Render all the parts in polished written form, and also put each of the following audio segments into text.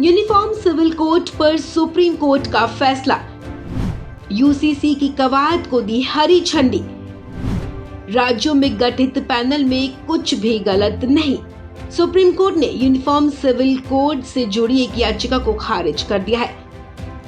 Uniform civil code पर supreme court का फैसला, यूसीसी की कवायद को दी हरी झंडी। राज्यों में गठित पैनल में कुछ भी गलत नहीं। सुप्रीम कोर्ट ने यूनिफॉर्म सिविल कोड से जुड़ी एक याचिका को खारिज कर दिया है।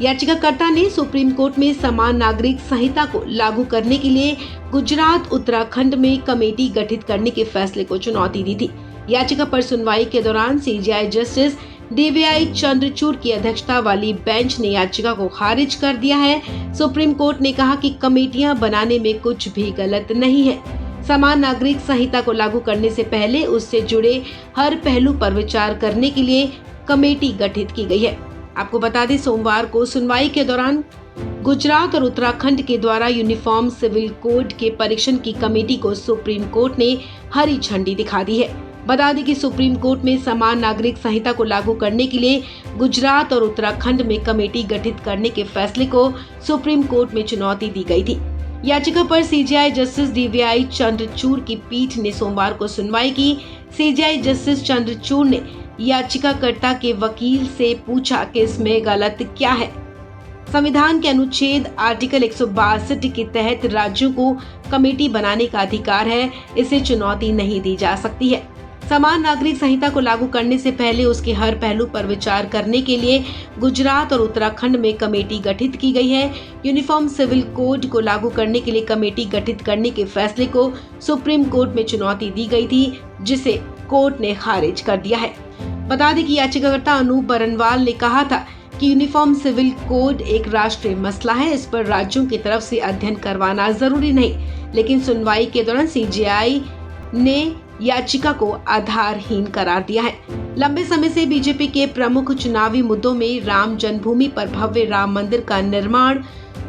याचिकाकर्ता ने सुप्रीम कोर्ट में समान नागरिक संहिता को लागू करने के लिए गुजरात उत्तराखंड में कमेटी गठित करने के फैसले को चुनौती दी थी। याचिका पर सुनवाई के दौरान सीजेआई जस्टिस डीवाई चंद्रचूड़ की अध्यक्षता वाली बेंच ने याचिका को खारिज कर दिया है। सुप्रीम कोर्ट ने कहा कि कमेटियां बनाने में कुछ भी गलत नहीं है। समान नागरिक संहिता को लागू करने से पहले उससे जुड़े हर पहलू पर विचार करने के लिए कमेटी गठित की गई है। आपको बता दें, सोमवार को सुनवाई के दौरान गुजरात और उत्तराखंड के द्वारा यूनिफॉर्म सिविल कोड के परीक्षण की कमेटी को सुप्रीम कोर्ट ने हरी झंडी दिखा दी है। बता दें कि सुप्रीम कोर्ट में समान नागरिक संहिता को लागू करने के लिए गुजरात और उत्तराखंड में कमेटी गठित करने के फैसले को सुप्रीम कोर्ट में चुनौती दी गई थी। याचिका पर सीजेआई जस्टिस डीवाई चंद्रचूड़ की पीठ ने सोमवार को सुनवाई की। सीजेआई जस्टिस चंद्रचूड़ ने याचिकाकर्ता के वकील से पूछा कि इसमें गलत क्या है। संविधान के अनुच्छेद आर्टिकल 162 के तहत राज्यों को कमेटी बनाने का अधिकार है, इसे चुनौती नहीं दी जा सकती है। समान नागरिक संहिता को लागू करने से पहले उसके हर पहलू पर विचार करने के लिए गुजरात और उत्तराखंड में कमेटी गठित की गई है। यूनिफॉर्म सिविल कोड को लागू करने के लिए कमेटी गठित करने के फैसले को सुप्रीम कोर्ट में चुनौती दी गई थी, जिसे कोर्ट ने खारिज कर दिया है। बता दें कि याचिकाकर्ता अनूप बरनवाल ने कहा था कि यूनिफॉर्म सिविल कोड एक राष्ट्रीय मसला है, इस पर राज्यों की तरफ से अध्ययन करवाना जरूरी नहीं। लेकिन सुनवाई के दौरान सीजेआई ने याचिका को आधारहीन करार दिया है। लंबे समय से बीजेपी के प्रमुख चुनावी मुद्दों में राम जन्मभूमि पर भव्य राम मंदिर का निर्माण,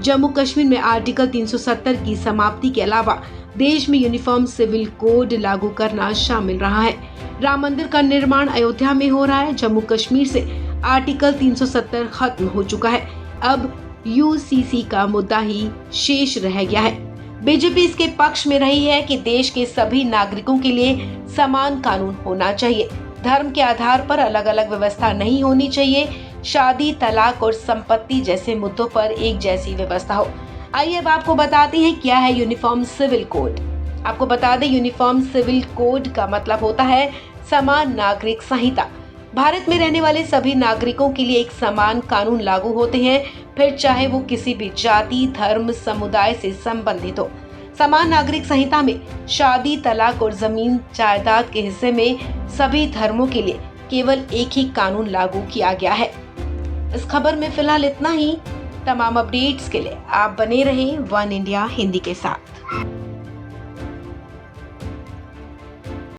जम्मू कश्मीर में आर्टिकल 370 की समाप्ति के अलावा देश में यूनिफॉर्म सिविल कोड लागू करना शामिल रहा है। राम मंदिर का निर्माण अयोध्या में हो रहा है। जम्मू कश्मीर से आर्टिकल 370 खत्म हो चुका है। अब यूसीसी का मुद्दा ही शेष रह गया है। बीजेपी इसके पक्ष में रही है कि देश के सभी नागरिकों के लिए समान कानून होना चाहिए। धर्म के आधार पर अलग अलग व्यवस्था नहीं होनी चाहिए। शादी, तलाक और संपत्ति जैसे मुद्दों पर एक जैसी व्यवस्था हो। आइए अब आपको बताते हैं क्या है यूनिफॉर्म सिविल कोड। आपको बता दें, यूनिफॉर्म सिविल कोड का मतलब होता है समान नागरिक संहिता। भारत में रहने वाले सभी नागरिकों के लिए एक समान कानून लागू होते हैं, फिर चाहे वो किसी भी जाति, धर्म, समुदाय से संबंधित हो। समान नागरिक संहिता में शादी, तलाक और जमीन जायदाद के हिस्से में सभी धर्मों के लिए केवल एक ही कानून लागू किया गया है। इस खबर में फिलहाल इतना ही। तमाम अपडेट्स के लिए आप बने रहें वन इंडिया हिंदी के साथ।